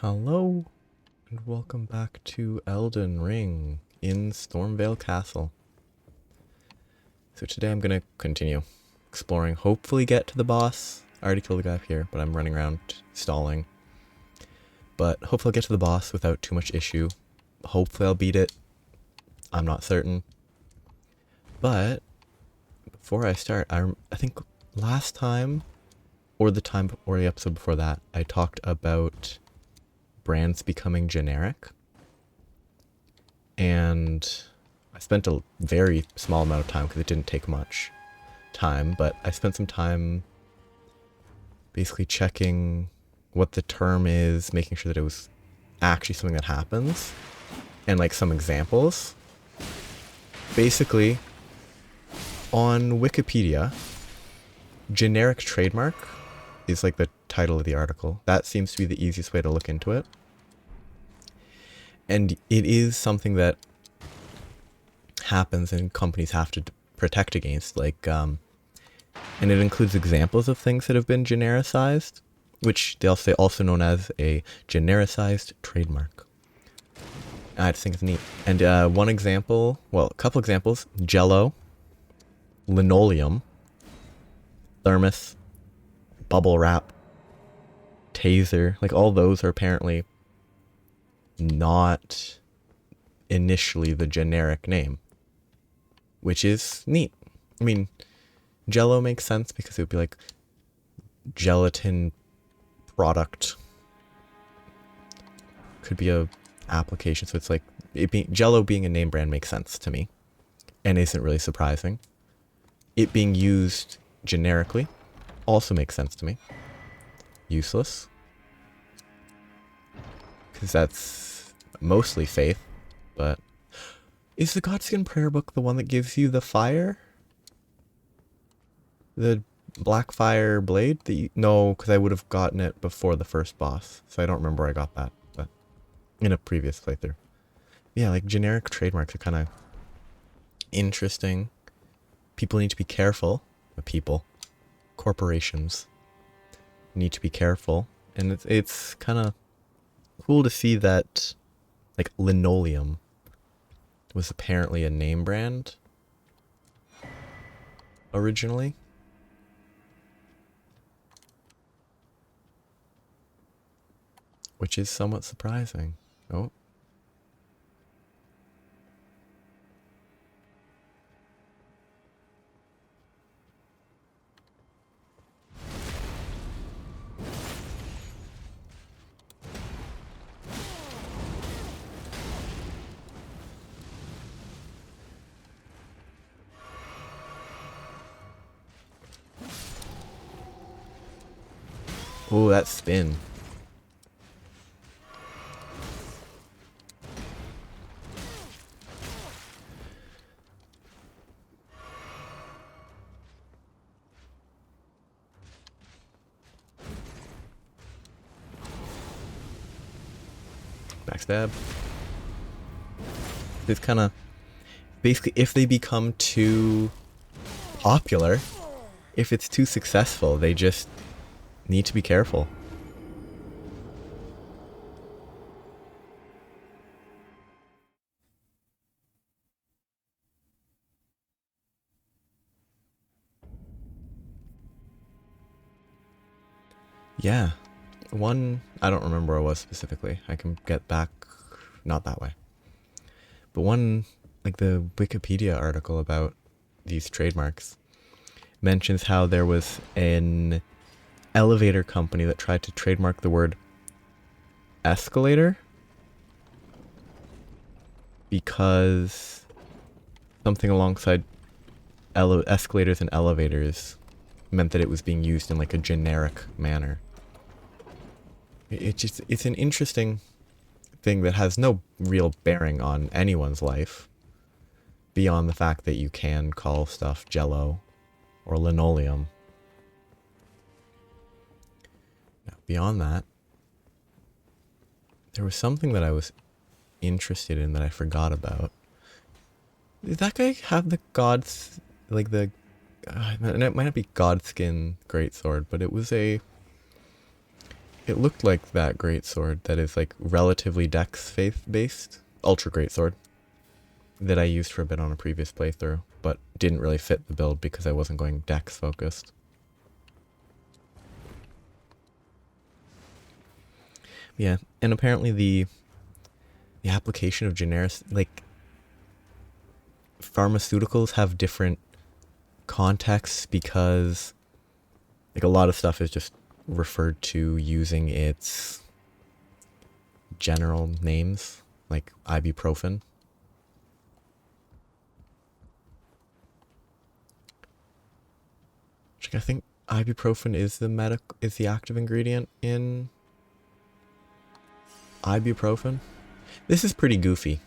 Hello, and welcome back to Elden Ring in Stormvale Castle. So today I'm gonna continue exploring, hopefully get to the boss. I already killed the guy up here, but I'm running around stalling. But hopefully I'll get to the boss without too much issue. Hopefully I'll beat it. I'm not certain. But before I start, I think last time, or the episode before that, I talked about brands becoming generic. And I spent a very small amount of time because it didn't take much time, but I spent some time basically checking what the term is, making sure that it was actually something that happens, and like some examples. Basically, on Wikipedia, generic trademark is like the title of the article. That seems to be the easiest way to look into it. And it is something that happens and companies have to protect against, like, and it includes examples of things that have been genericized, which they'll say also known as a genericized trademark. I just think it's neat. And one example, well, a couple examples: Jello, linoleum, thermos, bubble wrap, taser. Like all those are apparently not initially the generic name, which is neat. I mean, Jello makes sense because it would be like gelatin product. Could be a application, so it's like Jello being a name brand makes sense to me, and isn't really surprising. It being used generically also makes sense to me. Useless, because that's mostly faith. But is the Godskin prayer book the one that gives you the fire? The black fire blade? No, because I would have gotten it before the first boss, so I don't remember where I got that, but in a previous playthrough. Yeah, like generic trademarks are kind of interesting. People need to be careful. Corporations need to be careful, and it's kind of cool to see that, like, linoleum was apparently a name brand originally. Which is somewhat surprising. Oh. Oh, that spin. Backstab. It's kind of basically, if they become too popular, if it's too successful, they just need to be careful. Yeah. One, I don't remember where I was specifically. I can get back, not that way. But one, like the Wikipedia article about these trademarks, mentions how there was an elevator company that tried to trademark the word escalator because something alongside escalators and elevators meant that it was being used in like a generic manner. It's an interesting thing that has no real bearing on anyone's life beyond the fact that you can call stuff Jello or linoleum. Now, beyond that, there was something that I was interested in that I forgot about. Did that guy have the gods, like the, it might not be Godskin greatsword, but it was a It looked like that greatsword that is like relatively dex faith based. Ultra greatsword. That I used for a bit on a previous playthrough, but didn't really fit the build because I wasn't going dex focused. Yeah, and apparently the application of generic, like, pharmaceuticals have different contexts because, like, a lot of stuff is just referred to using its general names, like ibuprofen. Which I think ibuprofen is the active ingredient in ibuprofen. This is pretty goofy.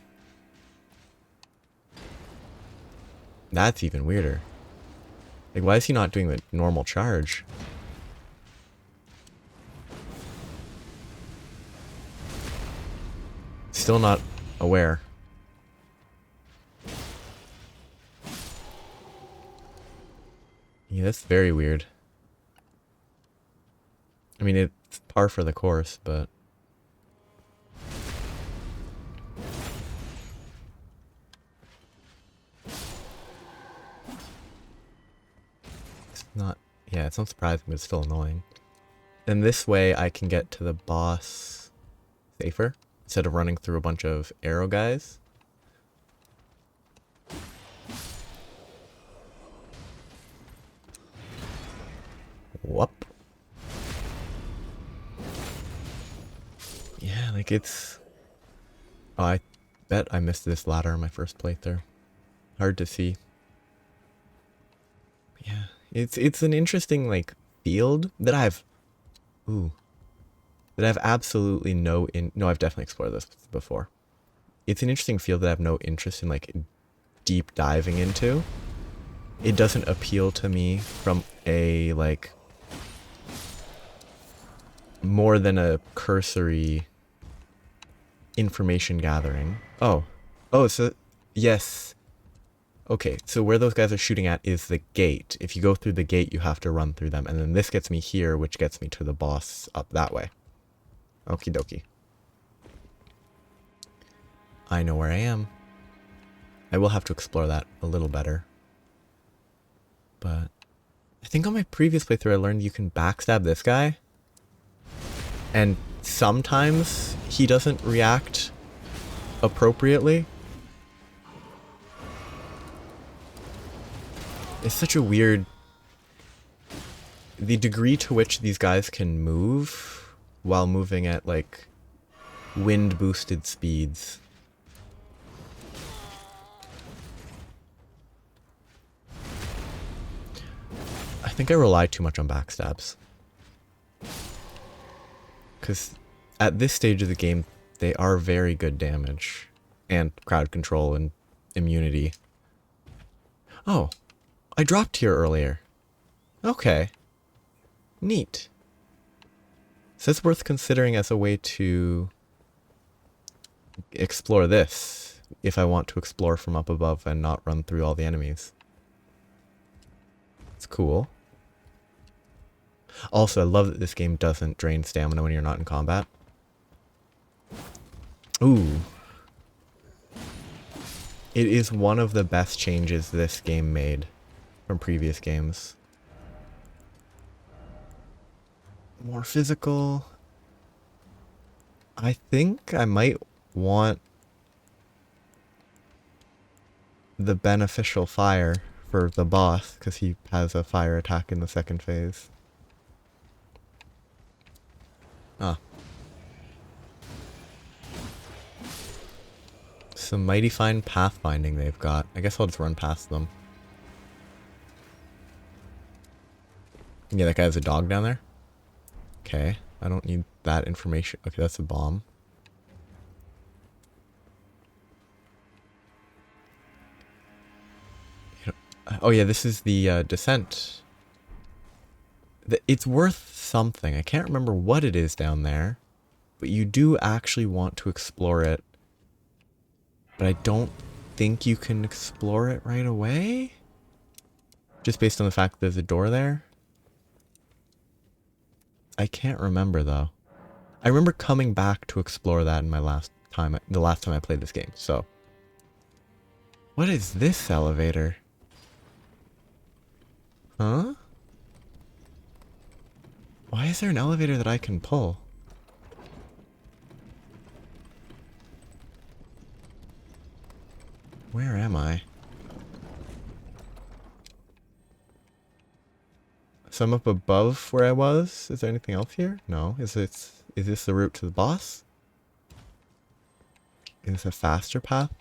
That's even weirder. Like, why is he not doing the normal charge? Still not aware. Yeah, that's very weird. I mean, it's par for the course, but... It's not... Yeah, it's not surprising, but it's still annoying. And this way, I can get to the boss safer, instead of running through a bunch of arrow guys. Whoop. Yeah, like it's... Oh, I bet I missed this ladder in my first playthrough. Hard to see. Yeah, it's an interesting, like, field that I've... Ooh. That I've absolutely no... No, I've definitely explored this before. It's an interesting field that I have no interest in, like, deep diving into. It doesn't appeal to me from a, like... more than a cursory information gathering. Oh. Oh, so... Yes. Okay, so where those guys are shooting at is the gate. If you go through the gate, you have to run through them. And then this gets me here, which gets me to the boss up that way. Okie dokie. I know where I am. I will have to explore that a little better. But I think on my previous playthrough I learned you can backstab this guy. And sometimes he doesn't react appropriately. It's such a weird... The degree to which these guys can move while moving at, like, wind-boosted speeds. I think I rely too much on backstabs. Because at this stage of the game, they are very good damage. And crowd control and immunity. Oh, I dropped here earlier. Okay. Neat. So it's worth considering as a way to explore this, if I want to explore from up above and not run through all the enemies. It's cool. Also, I love that this game doesn't drain stamina when you're not in combat. Ooh. It is one of the best changes this game made from previous games. More physical. I think I might want the beneficial fire for the boss, because he has a fire attack in the second phase. Ah. Some mighty fine pathfinding they've got. I guess I'll just run past them. Yeah, that guy has a dog down there? Okay, I don't need that information. Okay, that's a bomb. Oh yeah, this is the descent. It's worth something. I can't remember what it is down there, but you do actually want to explore it. But I don't think you can explore it right away? Just based on the fact that there's a door there? I can't remember though. I remember coming back to explore that in my the last time I played this game, so. What is this elevator? Huh? Why is there an elevator that I can pull? Where am I? So I'm up above where I was? Is there anything else here? No. Is this the route to the boss? Is this a faster path?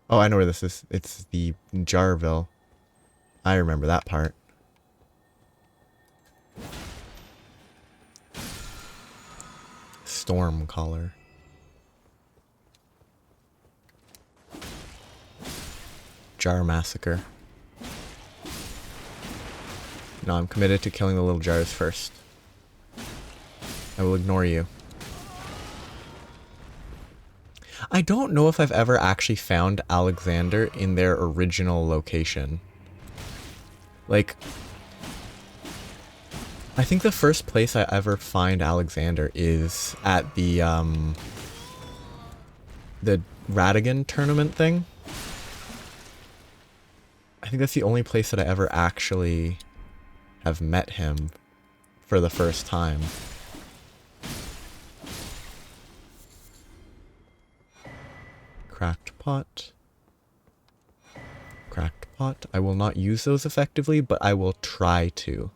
Oh, I know where this is. It's the Jarville. I remember that part. Storm Caller. Jar Massacre. No, I'm committed to killing the little jars first. I will ignore you. I don't know if I've ever actually found Alexander in their original location. Like, I think the first place I ever find Alexander is at the Radigan tournament thing. I think that's the only place that I ever actually have met him for the first time. Cracked pot. Cracked pot. I will not use those effectively, but I will try to.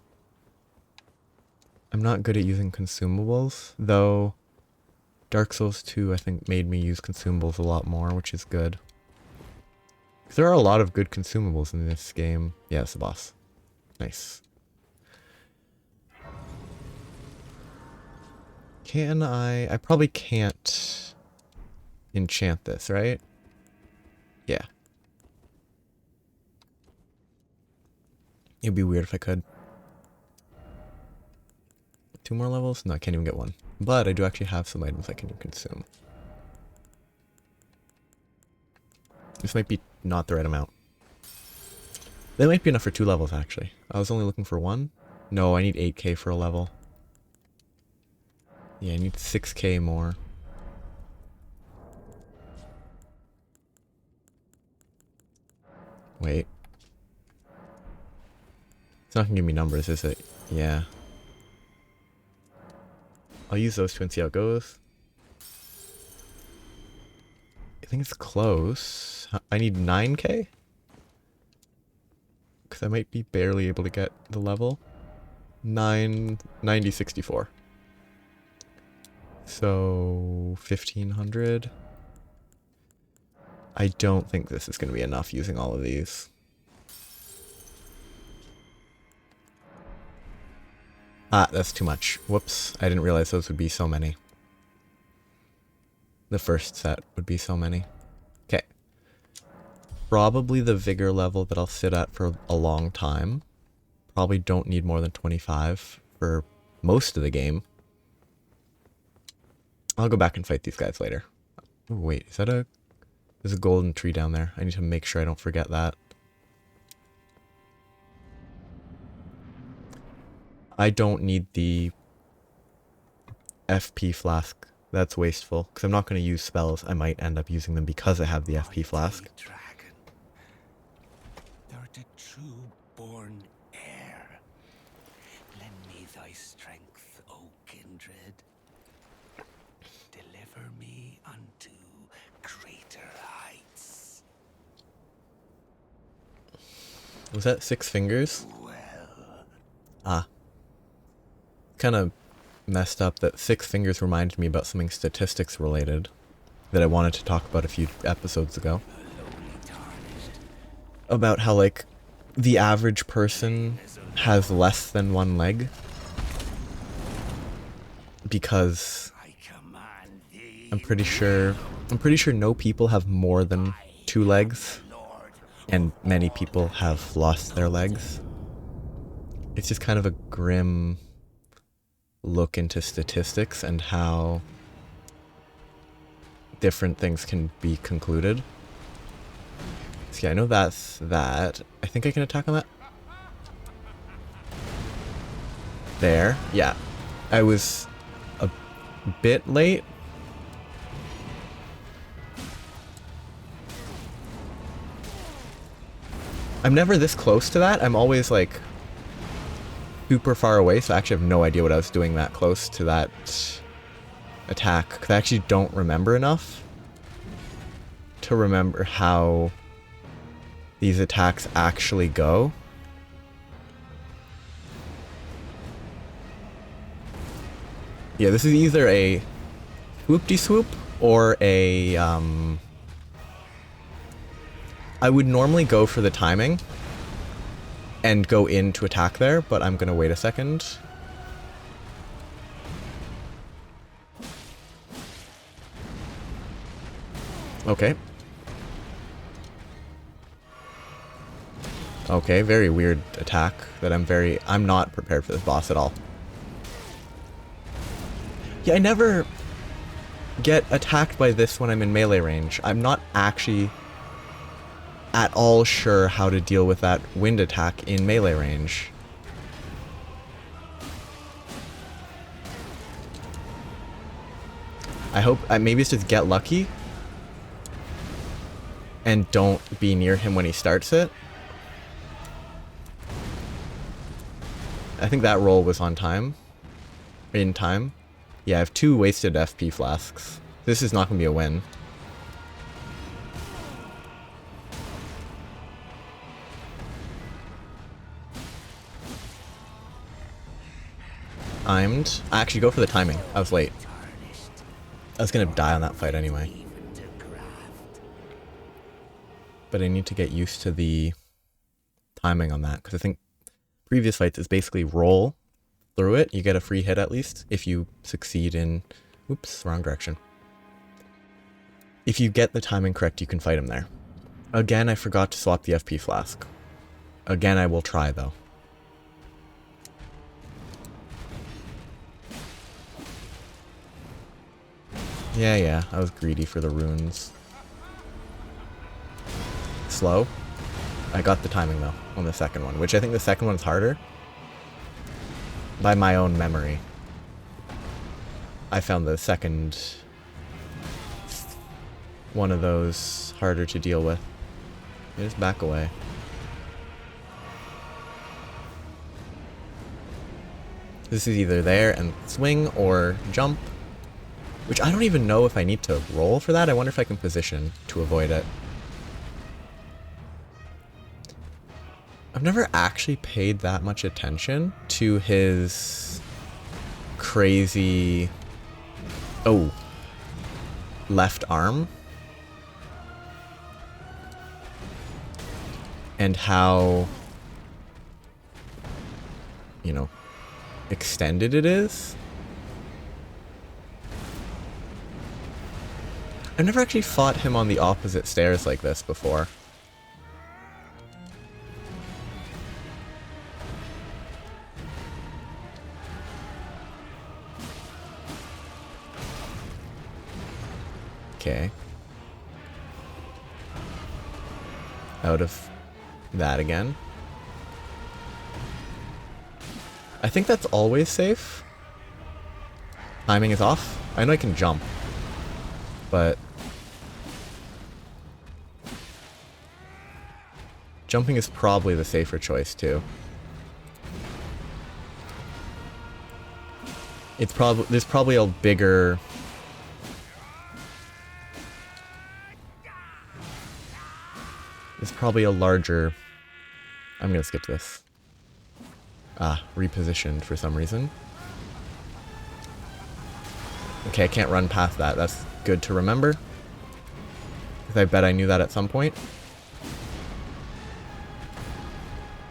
I'm not good at using consumables, though Dark Souls 2 I think made me use consumables a lot more, which is good. There are a lot of good consumables in this game. Yeah, it's the boss. Nice. Can I probably can't enchant this, right? Yeah. It'd be weird if I could. 2 more levels? No, I can't even get one. But I do actually have some items I can consume. This might be not the right amount. That might be enough for 2 levels, actually. I was only looking for 1. No, I need 8k for a level. Yeah, I need 6k more. Wait. It's not gonna give me numbers, is it? Yeah. I'll use those two and see how it goes. I think it's close. I need 9k? Because I might be barely able to get the level. 9064. So 1500. I don't think this is going to be enough using all of these. Ah, that's too much. Whoops, I didn't realize those would be so many. The first set would be so many. Okay. Probably the vigor level that I'll sit at for a long time. Probably don't need more than 25 for most of the game. I'll go back and fight these guys later. Oh, wait, is that there's a golden tree down there. I need to make sure I don't forget that. I don't need the FP flask. That's wasteful, because I'm not going to use spells. I might end up using them because I have the FP flask. Dragon, thou art a true born heir. Lend me thy strength, O kindred. Deliver me unto greater heights. Was that 6 fingers? Well. Ah. Kind of messed up that 6 fingers reminded me about something statistics related that I wanted to talk about a few episodes ago. About how, like, the average person has less than 1 leg. Because I'm pretty sure no people have more than 2 legs. And many people have lost their legs. It's just kind of a grim look into statistics and how different things can be concluded. See, I know that's that. I think I can attack on that. There. Yeah. I was bit late. I'm never this close to that. I'm always like super far away, so I actually have no idea what I was doing that close to that attack, because I actually don't remember enough to remember how these attacks actually go. Yeah, this is either a swoop-de-swoop or a, I would normally go for the timing and go in to attack there, but I'm gonna wait a second. Okay. Okay, very weird attack that I'm not prepared for this boss at all. Yeah, I never get attacked by this when I'm in melee range. I'm not actually at all sure how to deal with that wind attack in melee range. I hope, maybe it's just get lucky and don't be near him when he starts it. I think that roll was on time. In time. Yeah, I have 2 wasted FP flasks. This is not going to be a win. Timed. I actually go for the timing. I was late. I was going to die on that fight anyway. But I need to get used to the timing on that, because I think previous fights is basically roll through it. You get a free hit at least if you succeed in... Oops, wrong direction. If you get the timing correct, you can fight him there. Again, I forgot to swap the FP flask. Again, I will try though. Yeah, I was greedy for the runes. Slow. I got the timing though on the second one, which I think the second one's harder. By my own memory. I found the second one of those harder to deal with. Just back away. This is either there and swing or jump, which I don't even know if I need to roll for that. I wonder if I can position to avoid it. I've never actually paid that much attention to his crazy, left arm. And how, you know, extended it is. I've never actually fought him on the opposite stairs like this before. Okay. Out of that again. I think that's always safe. Timing is off. I know I can jump, but jumping is probably the safer choice too. It's there's probably a bigger... There's probably a larger... I'm gonna skip this. Repositioned for some reason. Okay, I can't run past that. That's good to remember. Because I bet I knew that at some point.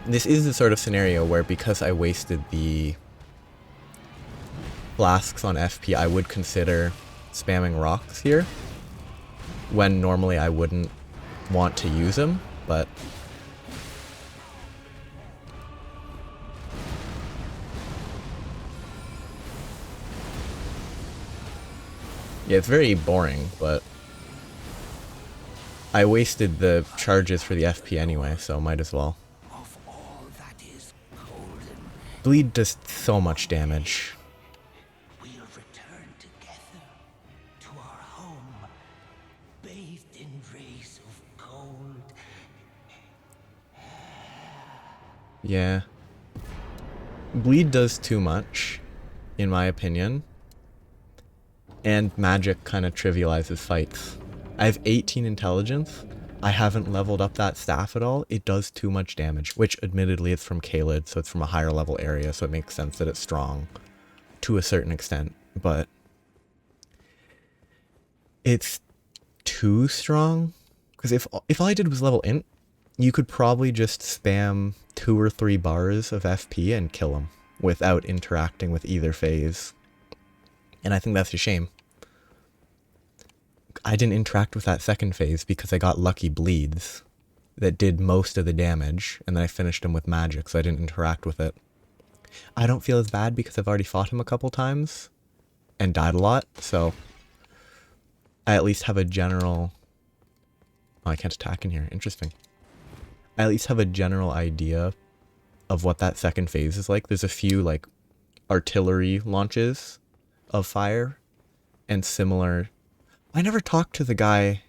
This is the sort of scenario where, because I wasted the flasks on FP, I would consider spamming rocks here, when normally I wouldn't want to use them, but yeah, it's very boring, but I wasted the charges for the FP anyway, so might as well. Of all that is golden, Bleed does so much damage. we'll return together. trace of cold. Yeah. Bleed does too much, in my opinion. And magic kind of trivializes fights. I have 18 intelligence. I haven't leveled up that staff at all. It does too much damage, which admittedly it's from Kaled, so it's from a higher level area, so it makes sense that it's strong to a certain extent, but it's too strong. Because if all I did was level int, you could probably just spam 2 or 3 bars of FP and kill him without interacting with either phase. And I think that's a shame. I didn't interact with that second phase because I got lucky bleeds that did most of the damage, and then I finished him with magic, so I didn't interact with it. I don't feel as bad because I've already fought him a couple times and died a lot, so I at least have a general... Oh, I can't attack in here. Interesting. I at least have a general idea of what that second phase is like. There's a few, like, artillery launches of fire and similar... I never talked to the guy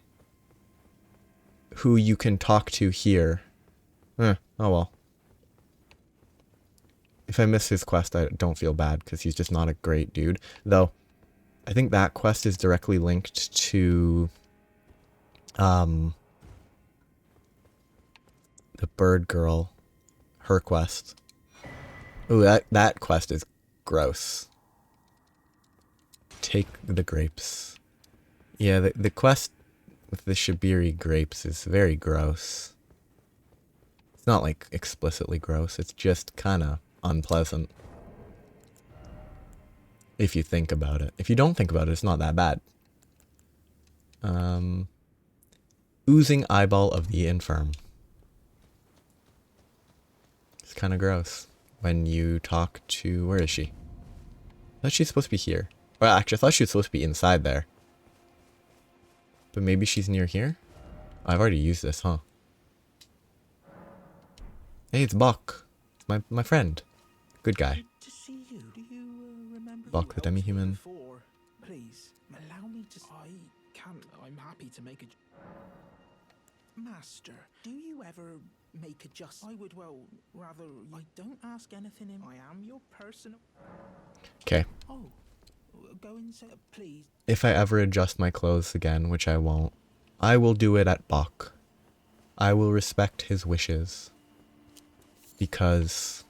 who you can talk to here. Oh well. If I miss his quest, I don't feel bad because he's just not a great dude. Though, I think that quest is directly linked to the bird girl, her quest. Ooh, that quest is gross. Take the grapes. Yeah, the quest with the Shibiri grapes is very gross. It's not like explicitly gross, it's just kind of unpleasant. If you think about it. If you don't think about it, it's not that bad. Oozing eyeball of the infirm. It's kind of gross when you talk to... Where is she? I thought she's supposed to be here. Well, actually, I thought she was supposed to be inside there. But maybe she's near here? I've already used this, huh? Hey, it's Bok. It's my friend. Good guy. Good to see you. Do you remember? Bok the demi-human. Please allow me to. I can't. I'm happy to make a. Master, do you ever make a just? I would. Well, rather. I don't ask anything. I am your personal. Okay. Oh, go and say, please. If I ever adjust my clothes again, which I won't, I will do it at Bok. I will respect his wishes. Because...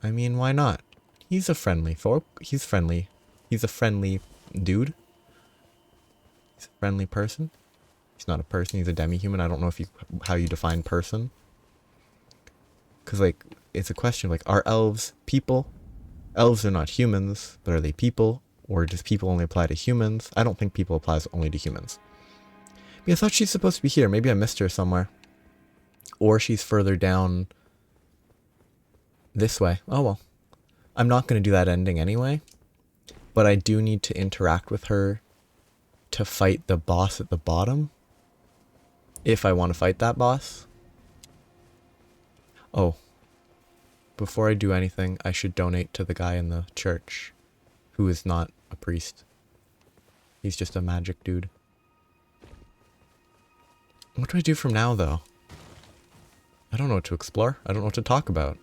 I mean, why not? He's a friendly folk. He's friendly. He's a friendly dude. He's a friendly person. He's not a person, he's a demi-human. I don't know if how you define person. Because, like, it's a question, like, are elves people? Elves are not humans, but are they people? Or does people only apply to humans? I don't think people applies only to humans. But I thought she's supposed to be here. Maybe I missed her somewhere. Or she's further down this way. Oh well. I'm not going to do that ending anyway. But I do need to interact with her to fight the boss at the bottom. If I want to fight that boss. Oh. Before I do anything, I should donate to the guy in the church. Who is not a priest. He's just a magic dude. What do I do from now, though? I don't know what to explore. I don't know what to talk about.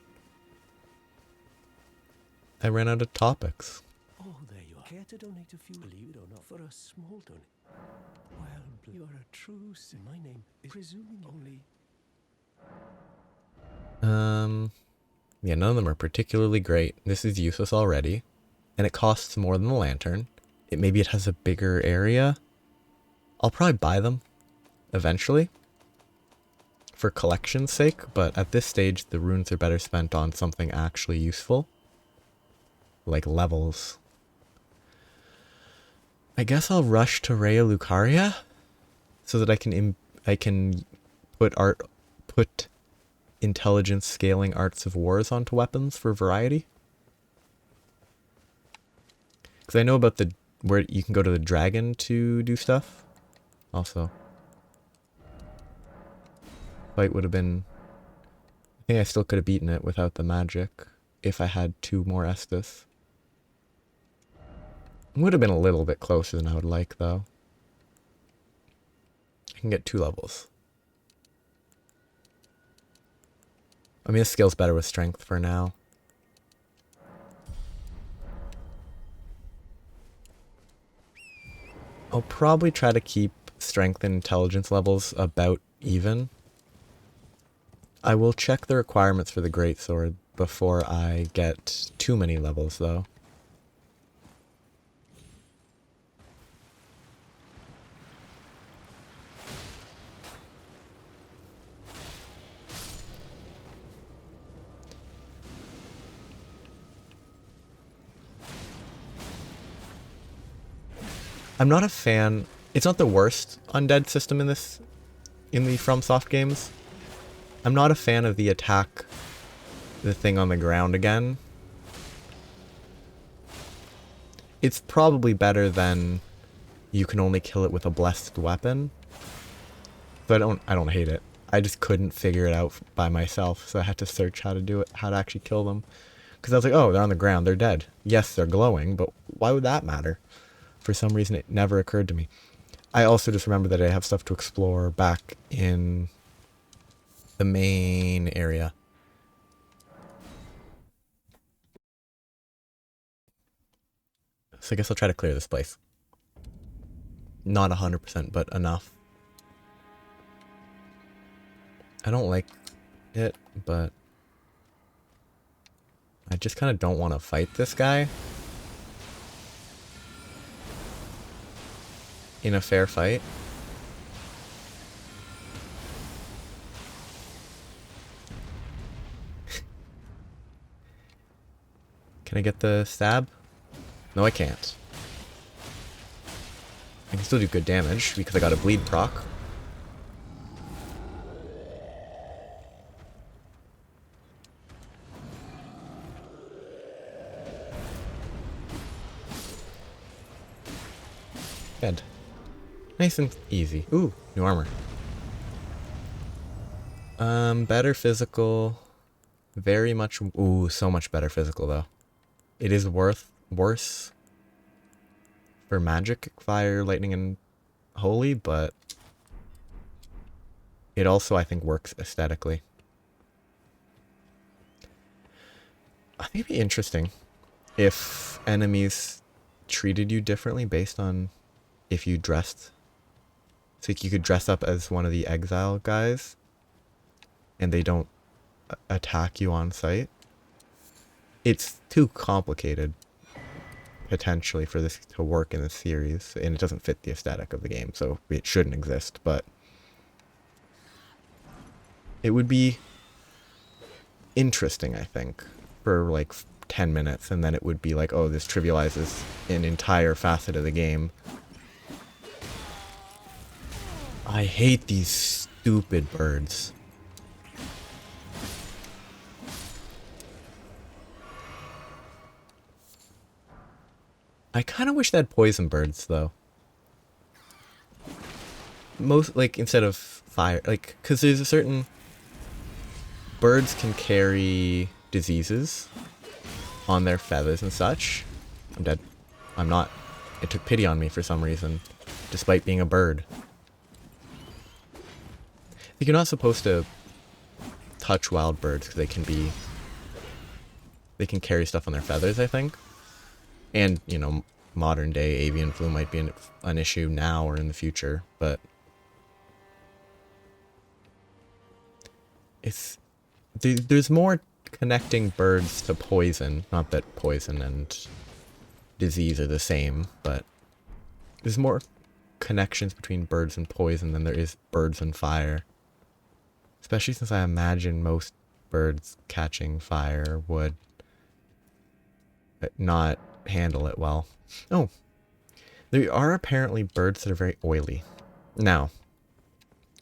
I ran out of topics. Oh, there you are. Care to donate a few, believe it or not, for a small donation? Well, you are a true sin. My name is presuming only... Yeah, none of them are particularly great. This is useless already. And it costs more than the lantern. Maybe it has a bigger area. I'll probably buy them eventually. For collection's sake, but at this stage the runes are better spent on something actually useful. Like levels. I guess I'll rush to Rhea Lucaria so that I can put intelligence scaling arts of wars onto weapons for variety. Because I know about where you can go to the dragon to do stuff. Also. Fight would have been... I think I still could have beaten it without the magic. If I had 2 more Estus. It would have been a little bit closer than I would like, though. I can get 2 levels. I mean, this skill's better with strength for now. I'll probably try to keep strength and intelligence levels about even. I will check the requirements for the greatsword before I get too many levels, though. I'm not a fan. It's not the worst undead system in the FromSoft games. I'm not a fan of the attack the thing on the ground again. It's probably better than you can only kill it with a blessed weapon. But I don't hate it. I just couldn't figure it out by myself, so I had to search how to do it, how to actually kill them. Because I was like, oh, they're on the ground, they're dead. Yes, they're glowing, but why would that matter? For some reason, it never occurred to me. I also just remember that I have stuff to explore back in the main area. So I guess I'll try to clear this place. Not 100%, but enough. I don't like it, but I just kind of don't want to fight this guy in a fair fight. Can I get the stab? No, I can't. I can still do good damage because I got a bleed proc. Good. Nice and easy. Ooh, new armor. Better physical. Very much. Ooh, so much better physical though. It is worse for magic, fire, lightning, and holy, but it also, I think, works aesthetically. I think it'd be interesting if enemies treated you differently based on if you dressed. So you could dress up as one of the exile guys and they don't attack you on sight. It's too complicated, potentially, for this to work in the series, and it doesn't fit the aesthetic of the game, so it shouldn't exist, but it would be interesting, I think, for like 10 minutes, and then it would be like, oh, this trivializes an entire facet of the game. I hate these stupid birds. I kind of wish they had poison birds, though. Most, like, instead of fire, like, because there's a certain... Birds can carry diseases on their feathers and such. I'm dead. I'm not. It took pity on me for some reason, despite being a bird. You're not supposed to touch wild birds because they can carry stuff on their feathers, I think. And, you know, modern day avian flu might be an issue now or in the future, but there's more connecting birds to poison. Not that poison and disease are the same, but there's more connections between birds and poison than there is birds and fire. Especially since I imagine most birds catching fire would not handle it well. Oh, there are apparently birds that are very oily. Now,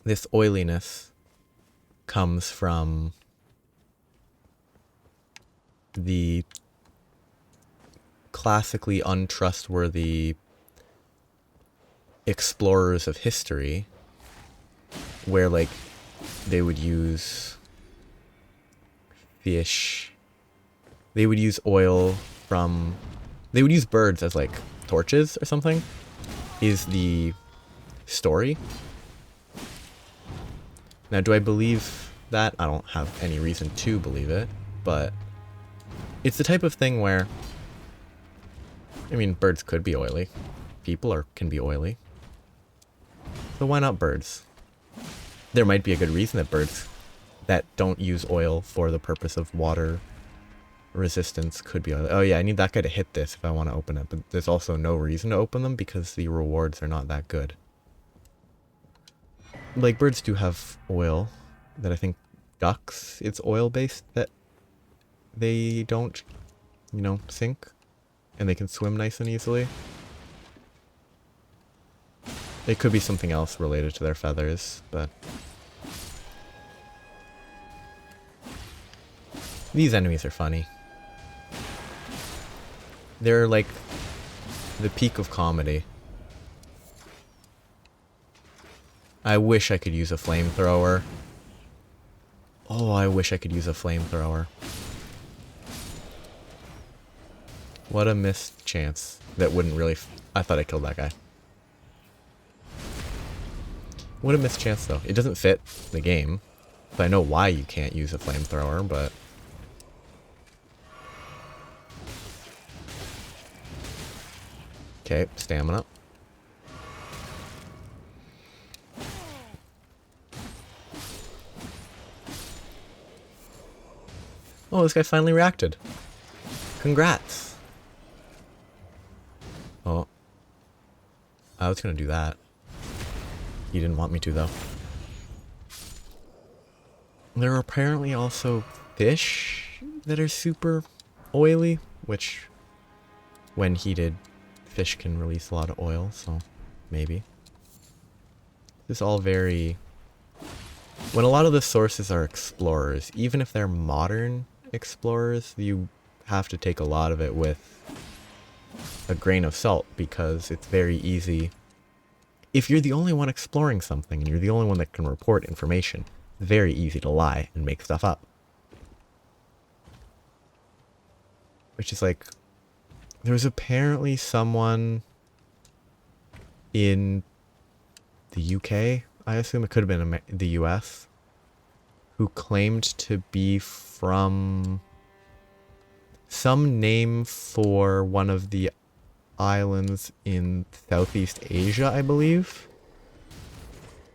this oiliness comes from the classically untrustworthy explorers of history, where, like, they would use fish. They would use oil from... They would use birds as, like, torches or something, is the story. Now, do I believe that? I don't have any reason to believe it, but it's the type of thing where, I mean, birds could be oily. People can be oily. So why not birds? There might be a good reason that birds that don't use oil for the purpose of water resistance could be oily. Oh yeah, I need that guy to hit this if I want to open it, but there's also no reason to open them because the rewards are not that good. Like, birds do have oil that I think ducks, it's oil based, that they don't, you know, sink, and they can swim nice and easily. It could be something else related to their feathers, but these enemies are funny. They're like the peak of comedy. I wish I could use a flamethrower. Oh, I wish I could use a flamethrower. What a missed chance. That wouldn't really... I thought I killed that guy. What a missed chance, though. It doesn't fit the game. So I know why you can't use a flamethrower, but... Okay, stamina. Oh, this guy finally reacted. Congrats. Oh. I was gonna do that. He didn't want me to, though. There are apparently also fish that are super oily, which, when heated, fish can release a lot of oil, so maybe. This is all very... When a lot of the sources are explorers, even if they're modern explorers, you have to take a lot of it with a grain of salt, because it's very easy. If you're the only one exploring something and you're the only one that can report information, it's very easy to lie and make stuff up. Which is like, there was apparently someone in the UK, I assume it could have been the US, who claimed to be from some name for one of the islands in Southeast Asia, I believe.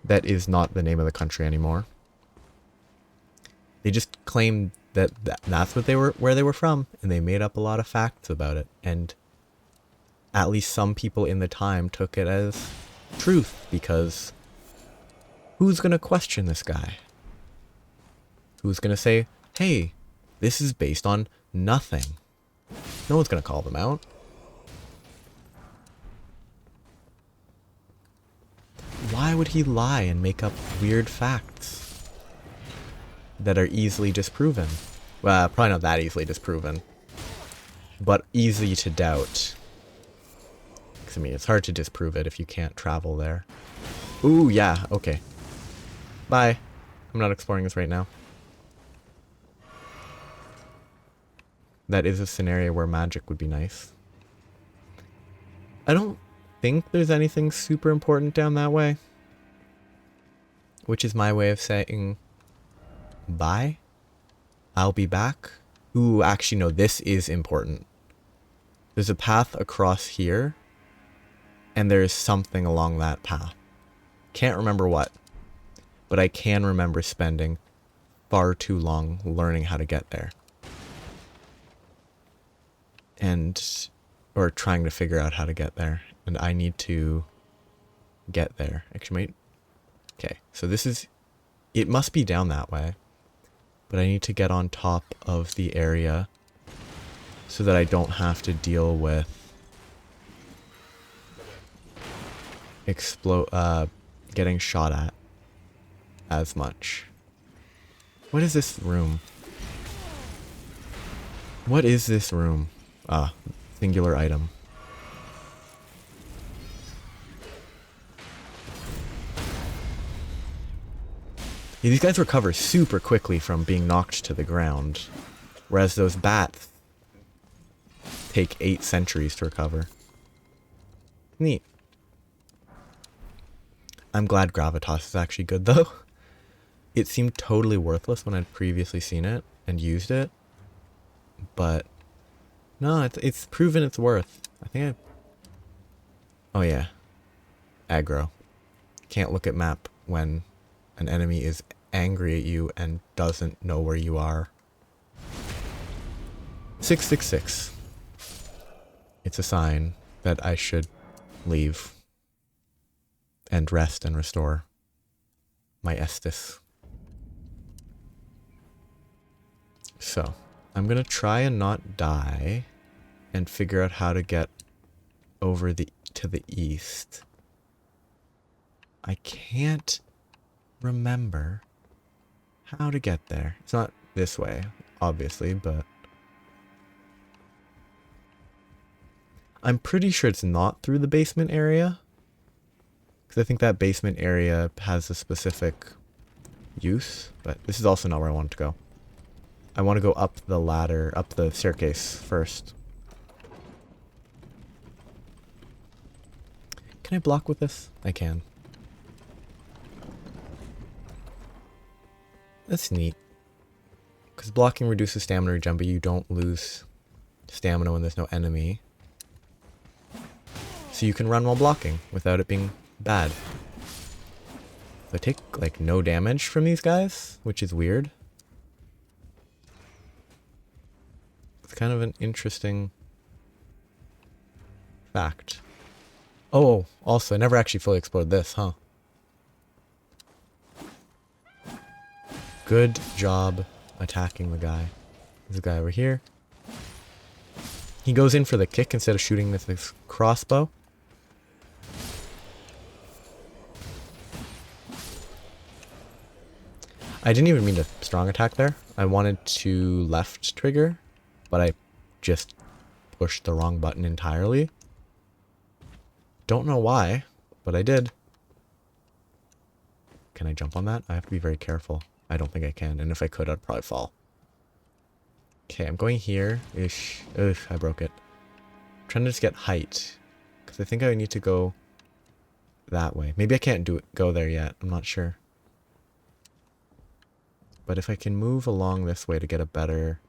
That is not the name of the country anymore. They just claimed that that's what where they were from, and they made up a lot of facts about it, and at least some people in the time took it as truth, because who's gonna question this guy? Who's gonna say, hey, this is based on nothing? No one's gonna call them out. Why would he lie and make up weird facts that are easily disproven? Well, probably not that easily disproven, but easy to doubt. 'Cause, I mean, it's hard to disprove it if you can't travel there. Ooh, yeah, okay. Bye. I'm not exploring this right now. That is a scenario where magic would be nice. I don't think there's anything super important down that way. Which is my way of saying bye. I'll be back. Ooh, actually no, this is important. There's a path across here, and there's something along that path. Can't remember what, but I can remember spending far too long learning how to get there. Or trying to figure out how to get there. And I need to get there. Actually, okay, so this is... It must be down that way. But I need to get on top of the area so that I don't have to deal with getting shot at as much. What is this room? What is this room? Ah, singular item. Yeah, these guys recover super quickly from being knocked to the ground, whereas those bats take 8 centuries to recover. Neat. I'm glad gravitas is actually good, though. it seemed totally worthless when I'd previously seen it and used it. But no, it's proven its worth. I think oh yeah. Aggro. Can't look at map when an enemy is angry at you and doesn't know where you are. 666. It's a sign that I should leave and rest and restore my Estus. So, I'm gonna try and not die and figure out how to get over to the east. I can't remember how to get there. It's not this way, obviously, but I'm pretty sure it's not through the basement area, because I think that basement area has a specific use, but this is also not where I want to go. I want to go up the ladder, up the staircase first. Can I block with this? I can. That's neat. Because blocking reduces stamina regen, but you don't lose stamina when there's no enemy. So you can run while blocking without it being bad. So I take like no damage from these guys, which is weird. It's kind of an interesting fact. Oh, also, I never actually fully explored this, huh? Good job attacking the guy. There's a guy over here. He goes in for the kick instead of shooting with his crossbow. I didn't even mean to strong attack there. I wanted to left trigger, but I just pushed the wrong button entirely. Don't know why, but I did. Can I jump on that? I have to be very careful. I don't think I can, and if I could, I'd probably fall. Okay, I'm going here-ish. Ugh, I broke it. I'm trying to just get height, because I think I need to go that way. Maybe I can't go there yet. I'm not sure. But if I can move along this way to get a better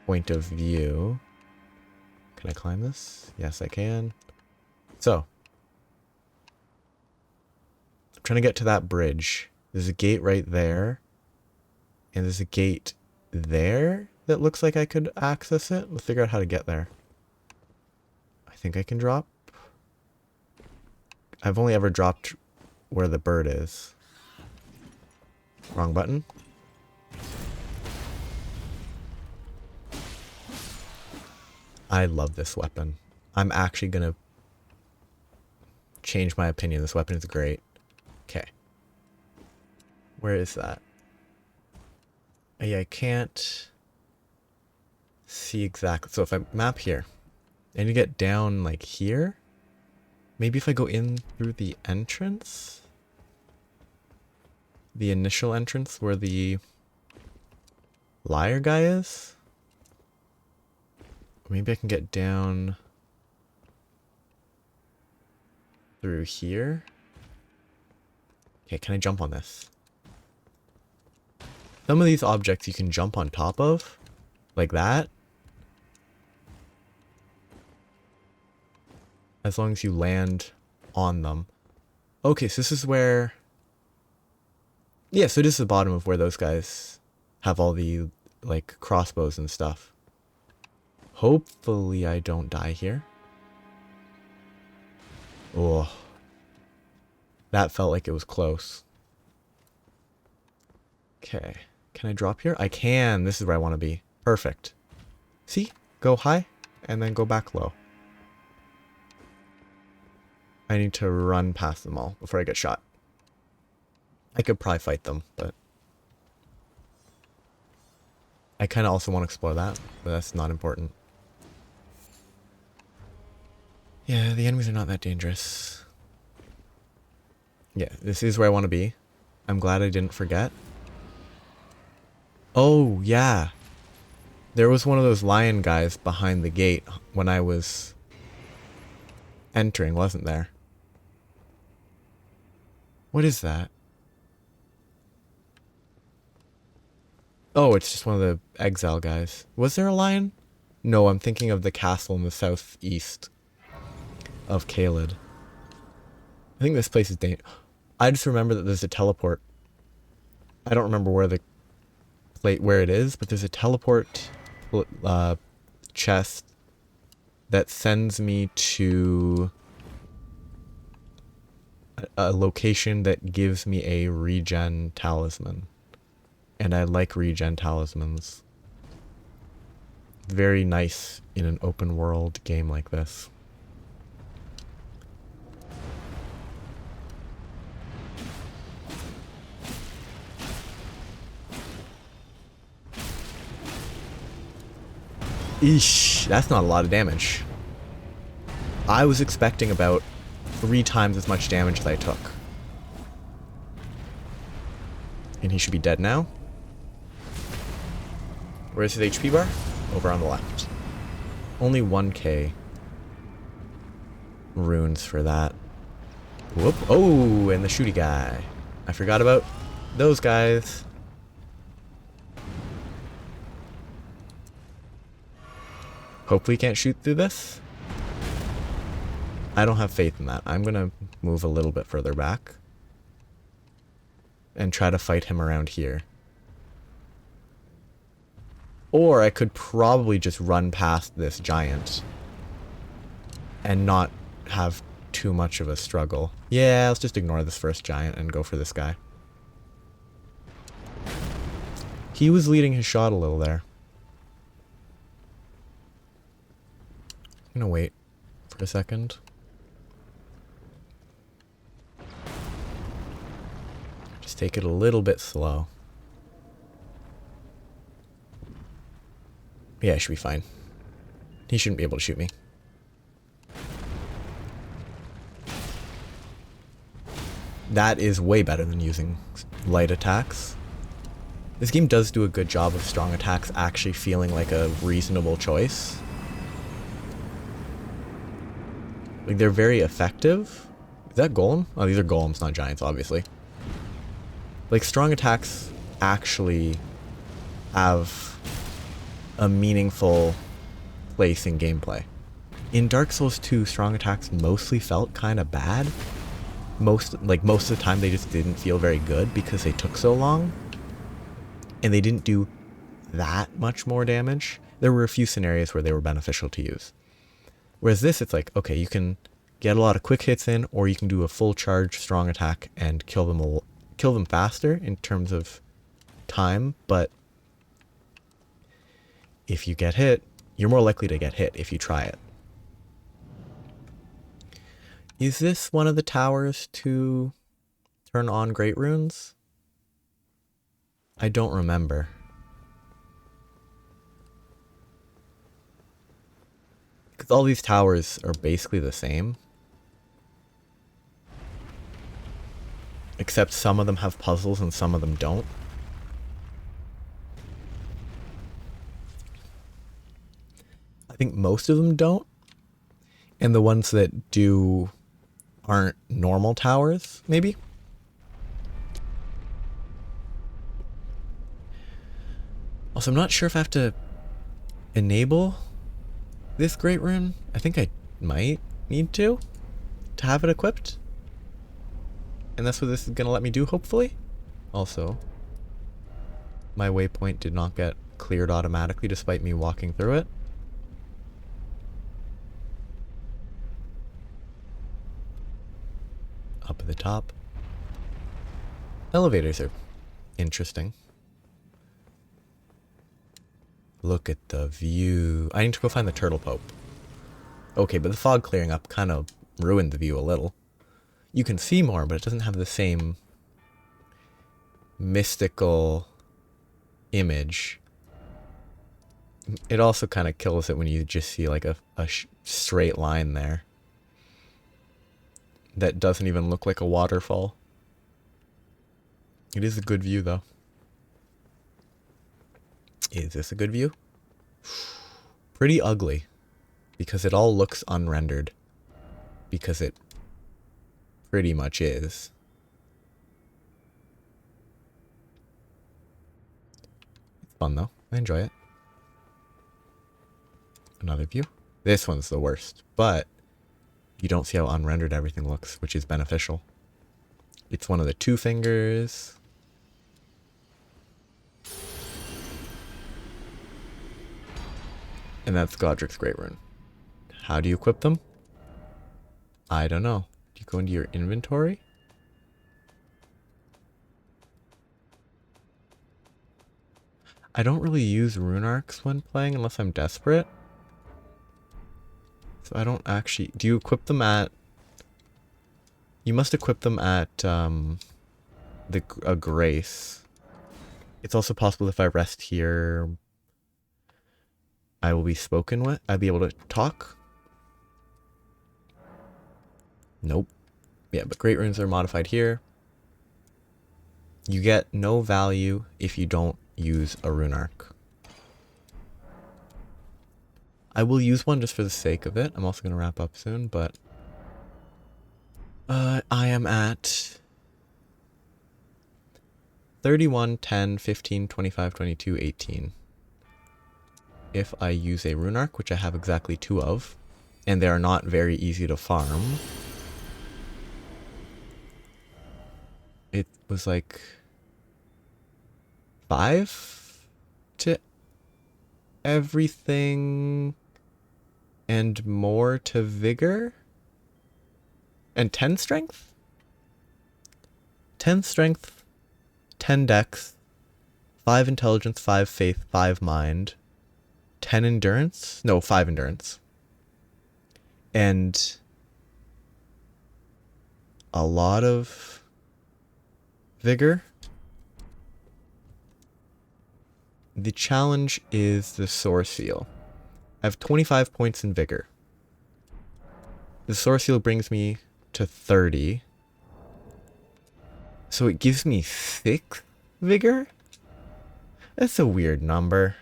point of view. Can I climb this? Yes, I can. So, I'm trying to get to that bridge. There's a gate right there. And there's a gate there that looks like I could access it. We'll figure out how to get there. I think I can drop. I've only ever dropped where the bird is. Wrong button. I love this weapon. I'm actually gonna change my opinion. This weapon is great. Okay. Where is that? Yeah, I can't see exactly. So if I map here, and you get down like here, maybe if I go in through the entrance, the initial entrance where the liar guy is, or maybe I can get down through here. Okay, can I jump on this? Some of these objects you can jump on top of, like that. As long as you land on them. Okay, so this is where... Yeah, so this is the bottom of where those guys have all the, like, crossbows and stuff. Hopefully I don't die here. Oh. That felt like it was close. Okay. Can I drop here? I can. This is where I want to be. Perfect. See? Go high and then go back low. I need to run past them all before I get shot. I could probably fight them, but I kind of also want to explore that, but that's not important. Yeah, the enemies are not that dangerous. Yeah, this is where I want to be. I'm glad I didn't forget. Oh, yeah. There was one of those lion guys behind the gate when I was entering, wasn't there? What is that? Oh, it's just one of the exile guys. Was there a lion? No, I'm thinking of the castle in the southeast of Caelid. I think this place is dangerous. I just remember that there's a teleport. I don't remember where the plate where it is, but there's a teleport chest that sends me to a location that gives me a regen talisman. And I like regen talismans. Very nice in an open world game like this. Eesh, that's not a lot of damage. I was expecting about 3 times as much damage as I took. And he should be dead now. Where's his HP bar? Over on the left. Only 1k runes for that. Whoop. Oh, and the shooty guy. I forgot about those guys. Hopefully he can't shoot through this. I don't have faith in that. I'm gonna move a little bit further back and try to fight him around here. Or I could probably just run past this giant and not have too much of a struggle. Yeah, let's just ignore this first giant and go for this guy. He was leading his shot a little there. I'm gonna wait for a second. Just take it a little bit slow. Yeah, I should be fine. He shouldn't be able to shoot me. That is way better than using light attacks. This game does do a good job of strong attacks actually feeling like a reasonable choice. Like, they're very effective. Is that golem? Oh, these are golems, not giants, obviously. Like, strong attacks actually have a meaningful place in gameplay. In Dark Souls 2, strong attacks mostly felt kind of bad. Most of the time they just didn't feel very good because they took so long. And they didn't do that much more damage. There were a few scenarios where they were beneficial to use. Whereas this, it's like, okay, you can get a lot of quick hits in, or you can do a full charge strong attack and kill them faster in terms of time, but if you get hit, you're more likely to get hit if you try it. Is this one of the towers to turn on great runes? I don't remember. Because all these towers are basically the same. Except some of them have puzzles and some of them don't. I think most of them don't. And the ones that do aren't normal towers, maybe? Also, I'm not sure if I have to enable this great rune. I think I might need to have it equipped. And that's what this is going to let me do, hopefully. Also, my waypoint did not get cleared automatically despite me walking through it. Up at the top. Elevators are interesting. Look at the view. I need to go find the turtle pope. Okay, but the fog clearing up kind of ruined the view a little. You can see more, but it doesn't have the same mystical image. It also kind of kills it when you just see like a straight line there. That doesn't even look like a waterfall. It is a good view, though. Is this a good view? Pretty ugly. Because it all looks unrendered. Because it pretty much is. It's Fun though. I enjoy it. Another view. This one's the worst, but you don't see how unrendered everything looks, which is beneficial. It's one of the 2 fingers. And that's Godrick's Great Rune. How do you equip them? I don't know. Do you go into your inventory? I don't really use rune arcs when playing unless I'm desperate. So I don't actually... Do you equip them at... You must equip them at a grace. It's also possible if I rest here, I will be spoken with. I'll be able to talk. Nope. Yeah, but great runes are modified here. You get no value if you don't use a rune arc. I will use one just for the sake of it. I'm also going to wrap up soon, but I am at 31, 10, 15, 25, 22, 18. If I use a rune arc, which I have exactly 2 of, and they are not very easy to farm, it was like 5 to everything and more to vigor and 10 strength? 10 strength, 10 dex, 5 intelligence, 5 faith, 5 mind, 10 endurance? No, 5 endurance. And a lot of vigor. The challenge is the source seal. I have 25 points in vigor. The source seal brings me to 30. So it gives me 6 vigor? That's a weird number.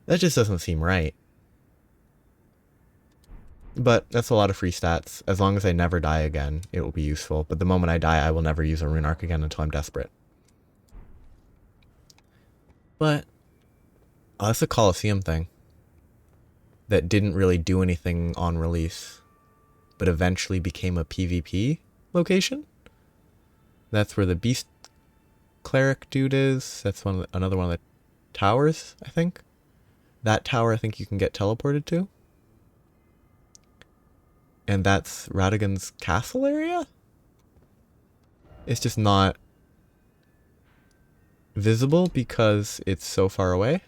That just doesn't seem right. But that's a lot of free stats. As long as I never die again, it will be useful. But the moment I die, I will never use a rune arc again until I'm desperate. But that's a Colosseum thing that didn't really do anything on release, but eventually became a PvP location. That's where the Beast Cleric dude is. That's another one of the towers, I think. That tower I think you can get teleported to. And that's Radagon's castle area? It's just not visible because it's so far away.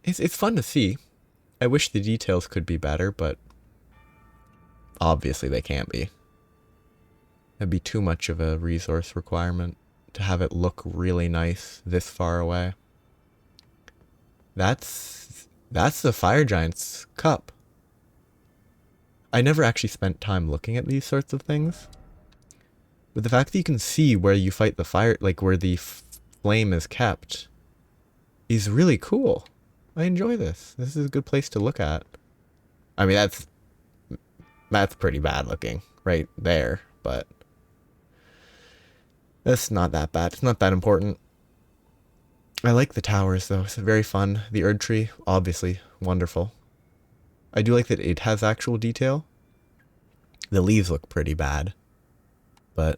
It's fun to see. I wish the details could be better, but obviously they can't be. That'd be too much of a resource requirement to have it look really nice this far away. That's the Fire Giant's cup. I never actually spent time looking at these sorts of things. But the fact that you can see where you fight the fire, like where the flame is kept, is really cool. I enjoy this. This is a good place to look at. I mean, that's pretty bad looking right there, but that's not that bad. It's not that important. I like the towers though. It's very fun. The Erd Tree, obviously wonderful. I do like that it has actual detail. The leaves look pretty bad. But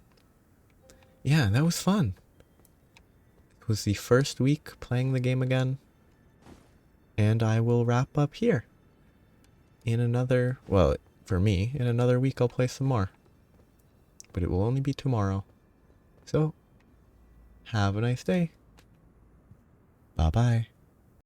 yeah, that was fun. It was the first week playing the game again. And I will wrap up here. In another, well, for me, in another week I'll play some more. But it will only be tomorrow. So, have a nice day. Bye-bye.